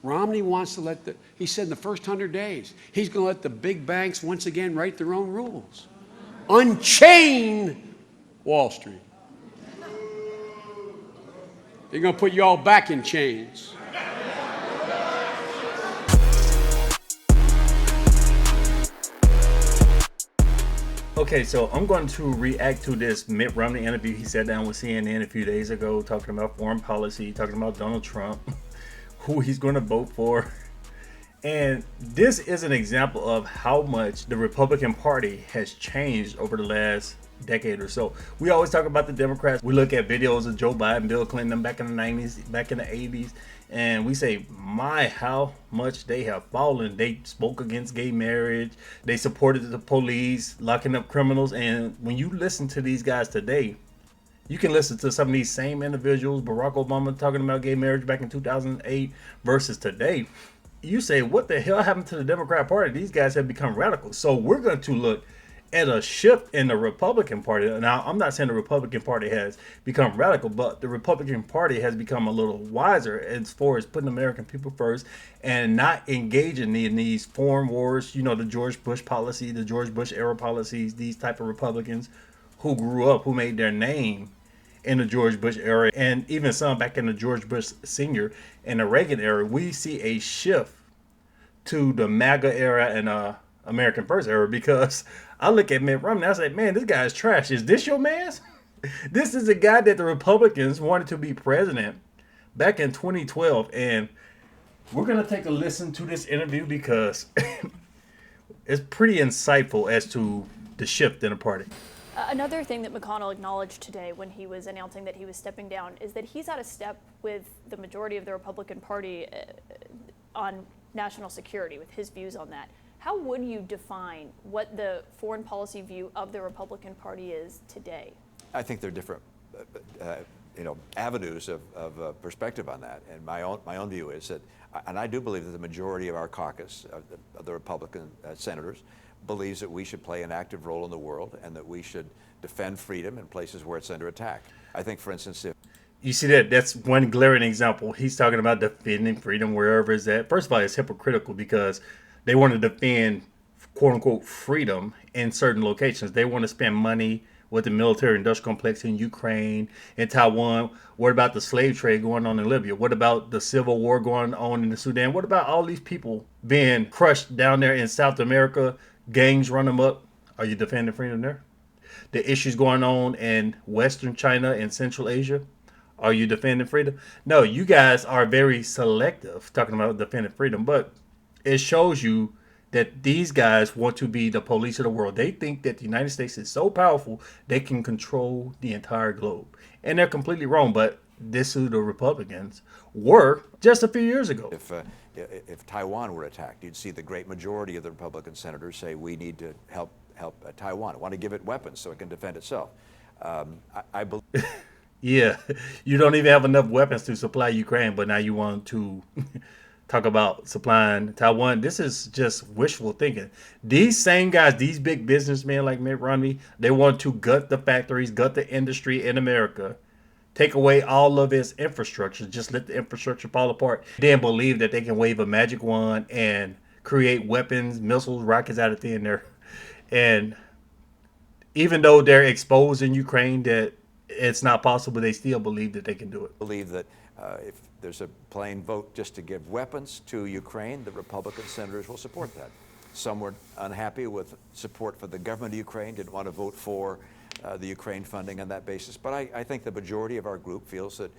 Romney wants to he said in the first 100 days, he's going to let the big banks once again write their own rules. Unchain Wall Street. They're going to put you all back in chains. Okay, so I'm going to react to this Mitt Romney interview. He sat down with CNN a few days ago talking about foreign policy, talking about Donald Trump, who he's going to vote for. And this is an example of how much the Republican Party has changed over the last decade or so. We always talk about the Democrats. We look at videos of Joe Biden, Bill Clinton back in the 90s, back in the 80s, and we say, my, how much they have fallen. They spoke against gay marriage. They supported the police, locking up criminals. And when you listen to these guys today, you can listen to some of these same individuals, Barack Obama talking about gay marriage back in 2008 versus today. You say, what the hell happened to the Democrat Party? These guys have become radical. So we're going to look at a shift in the Republican Party. Now, I'm not saying the Republican Party has become radical, but the Republican Party has become a little wiser as far as putting American people first and not engaging in these foreign wars, you know, the George Bush policy, the George Bush era policies, these type of Republicans who grew up, who made their name in the George Bush era, and even some back in the George Bush Sr. and the Reagan era. We see a shift to the MAGA era and American First era, because I look at Mitt Romney, I say, man, this guy is trash. Is this your man? This is a guy that the Republicans wanted to be president back in 2012, and we're going to take a listen to this interview because it's pretty insightful as to the shift in the party. Another thing that McConnell acknowledged today when he was announcing that he was stepping down is that he's out of step with the majority of the Republican Party on national security, with his views on that. How would you define what the foreign policy view of the Republican Party is today? I think there are different, avenues of perspective on that. And my own view is that, and I do believe that the majority of our caucus, of the Republican senators, believes that we should play an active role in the world and that we should defend freedom in places where it's under attack. I think, for instance, if you see that's one glaring example. He's talking about defending freedom wherever it's at. First of all, it's hypocritical because they want to defend, quote unquote, freedom in certain locations. They want to spend money with the military industrial complex in Ukraine and Taiwan. What about the slave trade going on in Libya? What about the civil war going on in the Sudan? What about all these people being crushed down there in South America? Gangs run them up. Are you defending freedom there? The issues going on in Western China and Central Asia. Are you defending freedom? No, you guys are very selective talking about defending freedom, but it shows you that these guys want to be the police of the world. They think that the United States is so powerful, they can control the entire globe. And they're completely wrong, but this is who the Republicans were just a few years ago. If Taiwan were attacked, you'd see the great majority of the Republican senators say we need to help Taiwan. Want to give it weapons so it can defend itself. I believe. Yeah, you don't even have enough weapons to supply Ukraine, but now you want to talk about supplying Taiwan. This is just wishful thinking. These same guys, these big businessmen like Mitt Romney, they want to gut the factories, gut the industry in America, take away all of its infrastructure, just let the infrastructure fall apart, then believe that they can wave a magic wand and create weapons, missiles, rockets out of thin air. And even though they're exposed in Ukraine that it's not possible, they still believe that they can do it. Believe that if there's a plain vote just to give weapons to Ukraine, the Republican senators will support that. Some were unhappy with support for the government of Ukraine, didn't want to vote for the Ukraine funding on that basis. But I think the majority of our group feels that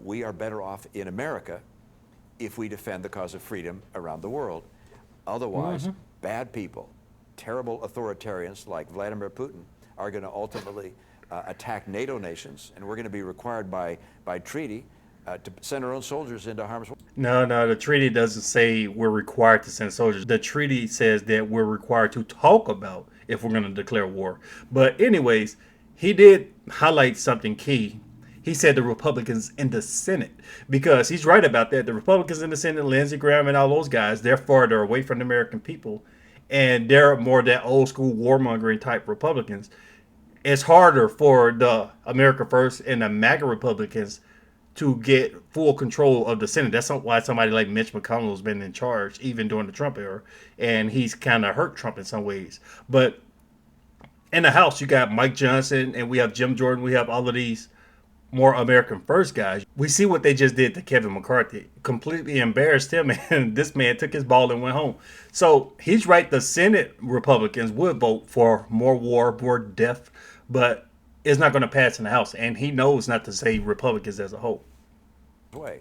we are better off in America if we defend the cause of freedom around the world. Otherwise, bad people, terrible authoritarians like Vladimir Putin are going to ultimately attack NATO nations, and we're going to be required by treaty to send our own soldiers into harm's way. No, the treaty doesn't say we're required to send soldiers. The treaty says that we're required to talk about if we're going to declare war. But anyways, he did highlight something key. He said the Republicans in the Senate, because he's right about that. The Republicans in the Senate, Lindsey Graham and all those guys, they're farther away from the American people, and they're more that old school warmongering type Republicans. It's harder for the America First and the MAGA Republicans to get full control of the Senate. That's why somebody like Mitch McConnell has been in charge even during the Trump era, and he's kind of hurt Trump in some ways. But in the House, you got Mike Johnson, and we have Jim Jordan. We have all of these more American first guys. We see what they just did to Kevin McCarthy. Completely embarrassed him, and this man took his ball and went home. So he's right. The Senate Republicans would vote for more war, more death, but it's not going to pass in the House. And he knows not to say Republicans as a whole. Way.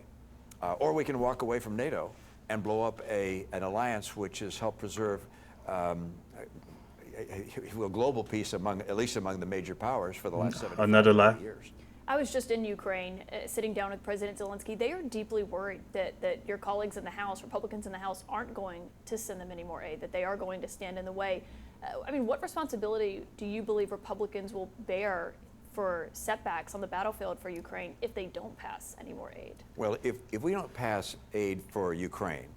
Or we can walk away from NATO and blow up an alliance which has helped preserve global peace at least among the major powers for the last 70 years. I was just in Ukraine, sitting down with President Zelensky. They are deeply worried that your colleagues in the House, Republicans in the House, aren't going to send them any more aid, that they are going to stand in the way. I mean, what responsibility do you believe Republicans will bear for setbacks on the battlefield for Ukraine if they don't pass any more aid? Well, if we don't pass aid for Ukraine,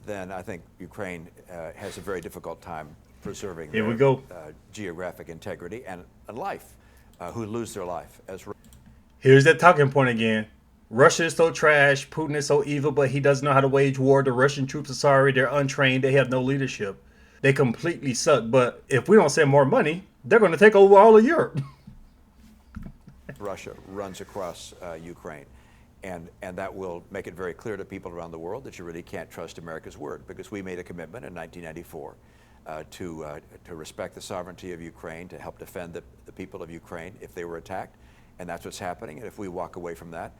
then I think Ukraine has a very difficult time preserving their geographic integrity and life, who lose their life as. Here's that talking point again. Russia is so trash, Putin is so evil, but he doesn't know how to wage war. The Russian troops are sorry, they're untrained, they have no leadership. They completely suck, but if we don't send more money, they're going to take over all of Europe. Russia runs across Ukraine, and that will make it very clear to people around the world that you really can't trust America's word, because we made a commitment in 1994 to respect the sovereignty of Ukraine, to help defend the people of Ukraine if they were attacked. And that's what's happening. And if we walk away from that,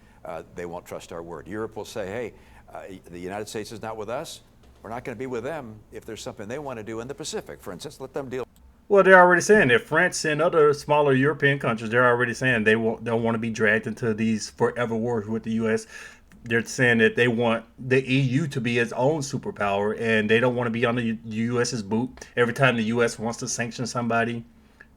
they won't trust our word. Europe will say, hey, the United States is not with us. We're not going to be with them if there's something they want to do in the Pacific, for instance. Let them deal. Well, they're already saying that France and other smaller European countries, they're already saying they'll want to be dragged into these forever wars with the U.S. They're saying that they want the EU to be its own superpower, and they don't want to be on the U.S.'s boot. Every time the U.S. wants to sanction somebody,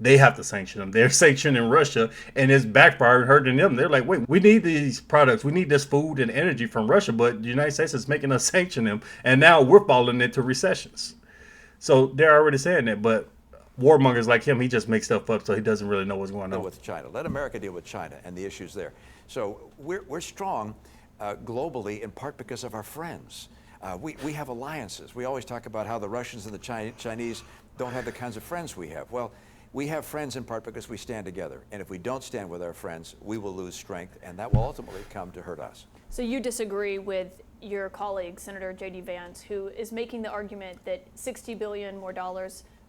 they have to sanction them. They're sanctioning Russia, and it's backfiring, hurting them. They're like, wait, we need these products. We need this food and energy from Russia, but the United States is making us sanction them, and now we're falling into recessions. So they're already saying that, but warmongers like him, he just makes stuff up, so he doesn't really know what's going on. With China. Let America deal with China and the issues there. So we're strong globally, in part because of our friends. We have alliances. We always talk about how the Russians and the Chinese don't have the kinds of friends we have. Well, we have friends in part because we stand together. And if we don't stand with our friends, we will lose strength, and that will ultimately come to hurt us. So you disagree with your colleague, Senator J.D. Vance, who is making the argument that $60 billion more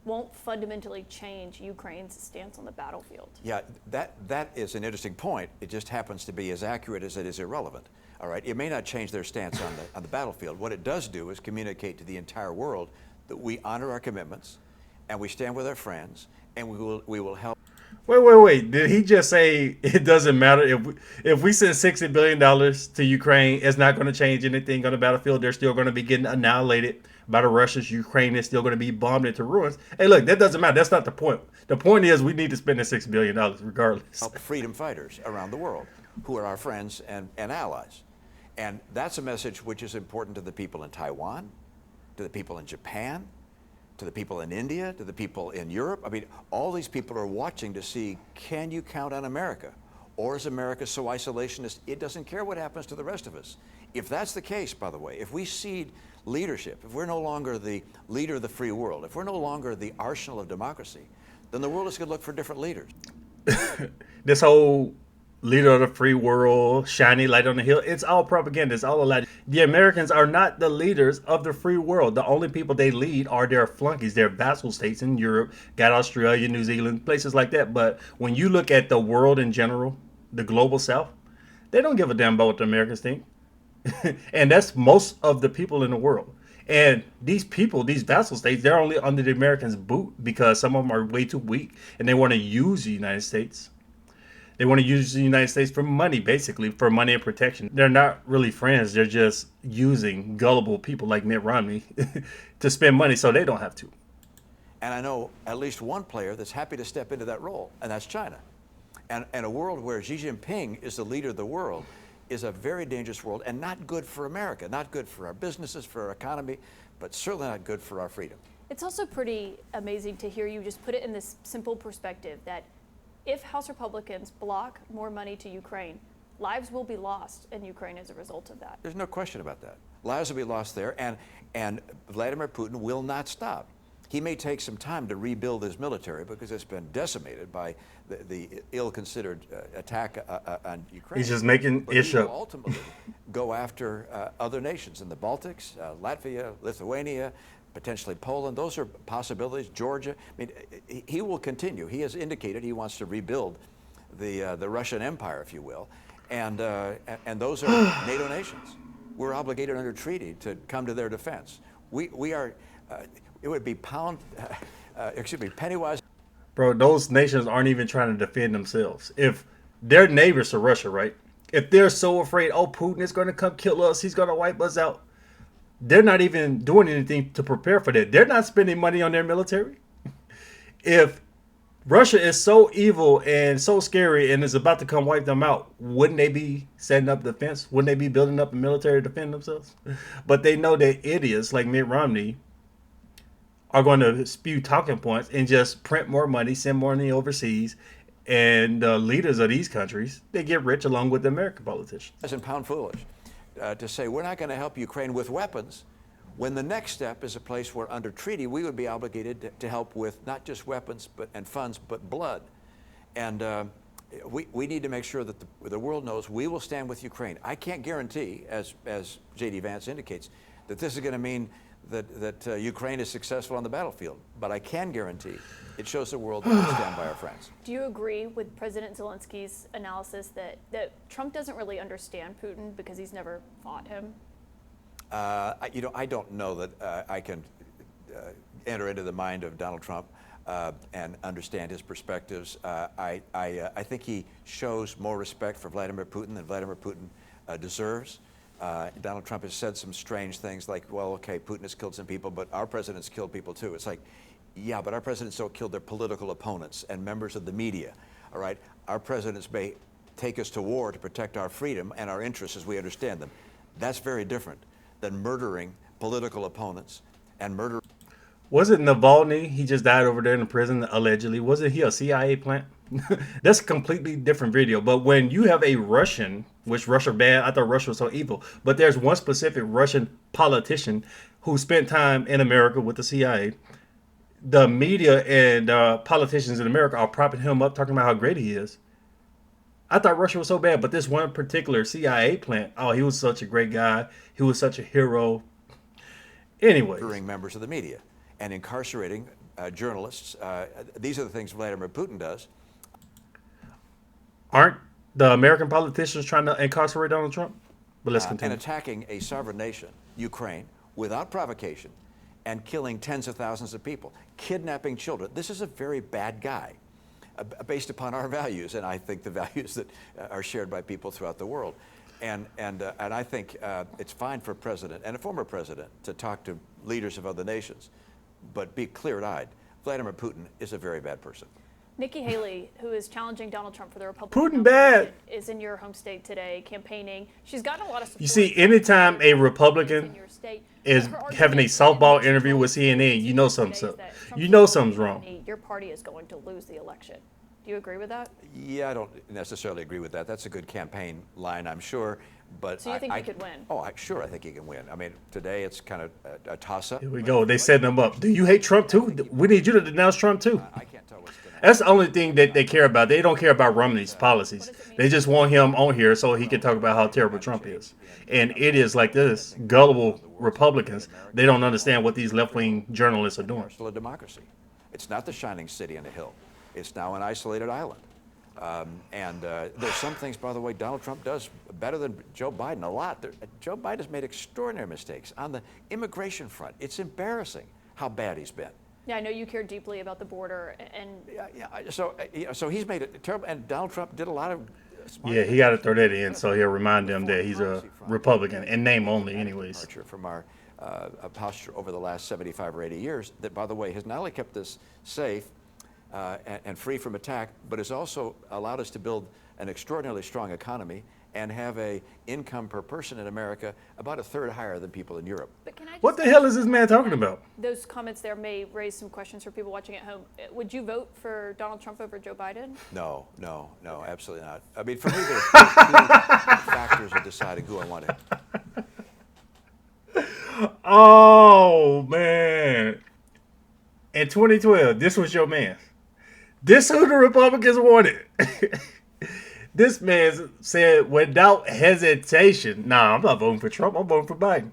won't fundamentally change Ukraine's stance on the battlefield. Yeah, that is an interesting point. It just happens to be as accurate as it is irrelevant. All right, it may not change their stance on the battlefield. What it does do is communicate to the entire world that we honor our commitments, and we stand with our friends, and we will help. Wait. Did he just say it doesn't matter if we send $60 billion to Ukraine, it's not going to change anything on the battlefield? They're still going to be getting annihilated by the Russians. Ukraine is still going to be bombed into ruins. Hey, look, that doesn't matter. That's not the point. The point is we need to spend the $6 billion regardless. Help freedom fighters around the world who are our friends and allies. And that's a message which is important to the people in Taiwan, to the people in Japan, to the people in India, to the people in Europe. I mean, all these people are watching to see, can you count on America? Or is America so isolationist, it doesn't care what happens to the rest of us? If that's the case, by the way, if we cede leadership, if we're no longer the leader of the free world, if we're no longer the arsenal of democracy, then the world is going to look for different leaders. This whole leader of the free world, shiny light on the hill, it's all propaganda. It's all a lie. The Americans are not the leaders of the free world. The only people they lead are their flunkies, their vassal states in Europe, got Australia, New Zealand, places like that. But when you look at the world in general, the global south, they don't give a damn about what the Americans think. And that's most of the people in the world. And these people, these vassal states, they're only under the Americans' boot because some of them are way too weak and they want to use the United States. They want to use the United States for money, basically, for money and protection. They're not really friends. They're just using gullible people like Mitt Romney to spend money so they don't have to. And I know at least one player that's happy to step into that role, and that's China. And a world where Xi Jinping is the leader of the world is a very dangerous world and not good for America, not good for our businesses, for our economy, but certainly not good for our freedom. It's also pretty amazing to hear you just put it in this simple perspective that if House Republicans block more money to Ukraine, lives will be lost in Ukraine as a result of that. There's no question about that. Lives will be lost there, and Vladimir Putin will not stop. He may take some time to rebuild his military because it's been decimated by the ill-considered attack on Ukraine. He's just making but ish he will up. ultimately go after other nations in the Baltics, Latvia, Lithuania, potentially Poland. Those are possibilities. Georgia. I mean, he will continue. He has indicated he wants to rebuild the Russian Empire, if you will, and those are NATO nations. We're obligated under treaty to come to their defense. We are. It would be penny wise. Bro, those nations aren't even trying to defend themselves. If their neighbors to Russia, right? If they're so afraid, oh, Putin is going to come kill us, he's going to wipe us out, they're not even doing anything to prepare for that. They're not spending money on their military. If Russia is so evil and so scary and is about to come wipe them out, wouldn't they be setting up defense? Wouldn't they be building up a military to defend themselves? But they know that idiots like Mitt Romney are going to spew talking points and just print more money, send more money overseas, and the leaders of these countries, they get rich along with the American politicians. And pound foolish to say we're not going to help Ukraine with weapons when the next step is a place where under treaty we would be obligated to help with not just weapons and funds, but blood. And we need to make sure that the world knows we will stand with Ukraine. I can't guarantee, as J.D. Vance indicates, that this is going to mean that Ukraine is successful on the battlefield. But I can guarantee it shows the world that we stand by our friends. Do you agree with President Zelensky's analysis that Trump doesn't really understand Putin because he's never fought him? I don't know that I can enter into the mind of Donald Trump and understand his perspectives. I think he shows more respect for Vladimir Putin than Vladimir Putin deserves. Donald Trump has said some strange things like, well, okay, Putin has killed some people, but our president's killed people too. It's like, yeah, but our presidents don't kill their political opponents and members of the media, all right? Our presidents may take us to war to protect our freedom and our interests as we understand them. That's very different than murdering political opponents and murdering. Was it Navalny? He just died over there in the prison, allegedly. Wasn't he a CIA plant? That's a completely different video. But when you have a Russian, which Russia bad, I thought Russia was so evil. But there's one specific Russian politician who spent time in America with the CIA. The media and politicians in America are propping him up, talking about how great he is. I thought Russia was so bad, but this one particular CIA plant, oh, he was such a great guy. He was such a hero. Anyways. Murdering members of the media and incarcerating journalists. These are the things Vladimir Putin does. Aren't the American politicians trying to incarcerate Donald Trump? But let's continue. And attacking a sovereign nation, Ukraine, without provocation and killing tens of thousands of people, kidnapping children. This is a very bad guy based upon our values, and I think the values that are shared by people throughout the world. And I think it's fine for a president and a former president to talk to leaders of other nations, but be clear-eyed. Vladimir Putin is a very bad person. Nikki Haley, who is challenging Donald Trump for the Republican Putin bad. nomination, is in your home state today campaigning. She's gotten a lot of support. You see, anytime a Republican in your state, is her argument having a is that softball if interview with Trump CNN, you know something's today up. is that Trump's You know the something's nominee, wrong. Your party is going to lose the election. Do you agree with that? Yeah, I don't necessarily agree with that. That's a good campaign line, I'm sure. But So you think he could win? Oh, sure, I think he can win. I mean, today it's kind of a toss-up. Here we go. They setting them up. Do you hate Trump too? We need you to denounce Trump too. I can't tell what's going to happen. That's the only thing that they care about. They don't care about Romney's policies. They just want him on here so he can talk about how terrible Trump is. And it is like this. Gullible Republicans, they don't understand what these left-wing journalists are doing. Still a democracy. It's not the shining city on a hill. It's now an isolated island. There's some things, by the way, Donald Trump does better than Joe Biden a lot. Joe Biden has made extraordinary mistakes on the immigration front. It's embarrassing how bad he's been. Yeah, I know you care deeply about the border, and So he's made it terrible, and Donald Trump did a lot of. Smart Yeah, he got to throw that in so he'll remind them that he's a Republican, in name only anyways. Departure from our posture over the last 75 or 80 years that, by the way, has not only kept us safe and free from attack, but has also allowed us to build an extraordinarily strong economy and have a income per person in America about a third higher than people in Europe. But can I just What the hell is this man talking about? Those comments there may raise some questions for people watching at home. Would you vote for Donald Trump over Joe Biden? No, absolutely not. I mean, for me, there are two factors of deciding who I want to. Oh man! In 2012, this was your man. This who the Republicans wanted. This man said without hesitation, "Nah, I'm not voting for Trump. I'm voting for Biden."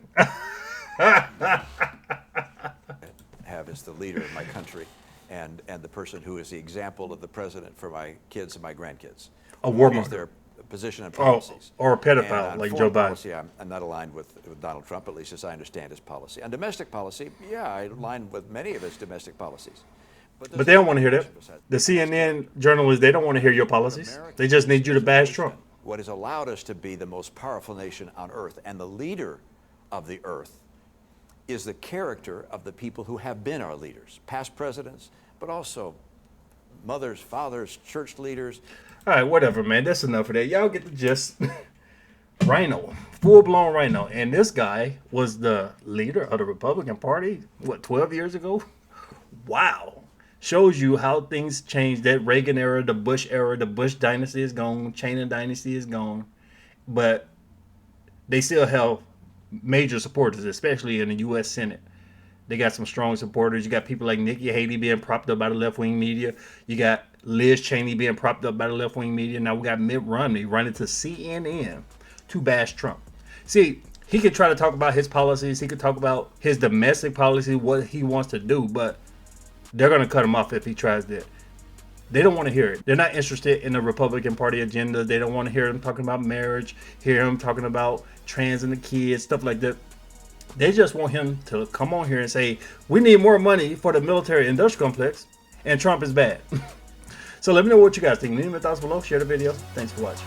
Have as the leader of my country, and the person who is the example of the president for my kids and my grandkids. A What is warmonger. their position and policies? Or a pedophile And on like foreign Joe Biden. Policy, I'm not aligned with Donald Trump, at least as I understand his policy. On domestic policy, yeah, I align with many of his domestic policies. But they don't want to hear that. The CNN journalists, they don't want to hear your policies. They just need you to bash Trump. What has allowed us to be the most powerful nation on earth and the leader of the earth is the character of the people who have been our leaders, past presidents, but also mothers, fathers, church leaders. All right, whatever, man. That's enough of that. Y'all get the gist. Rhino, full-blown rhino. And this guy was the leader of the Republican Party, what, 12 years ago? Wow. Shows you how things changed. That Reagan era, the Bush dynasty is gone. Cheney dynasty is gone. But they still have major supporters, especially in the U.S. Senate. They got some strong supporters. You got people like Nikki Haley being propped up by the left-wing media. You got Liz Cheney being propped up by the left-wing media. Now we got Mitt Romney running to CNN to bash Trump. See, he could try to talk about his policies. He could talk about his domestic policy, what he wants to do, but they're going to cut him off if he tries that. They don't want to hear it. They're not interested in the Republican Party agenda. They don't want to hear him talking about marriage, hear him talking about trans and the kids, stuff like that. They just want him to come on here and say, we need more money for the military industrial complex, and Trump is bad. So let me know what you guys think. Leave me your thoughts below. Share the video. Thanks for watching.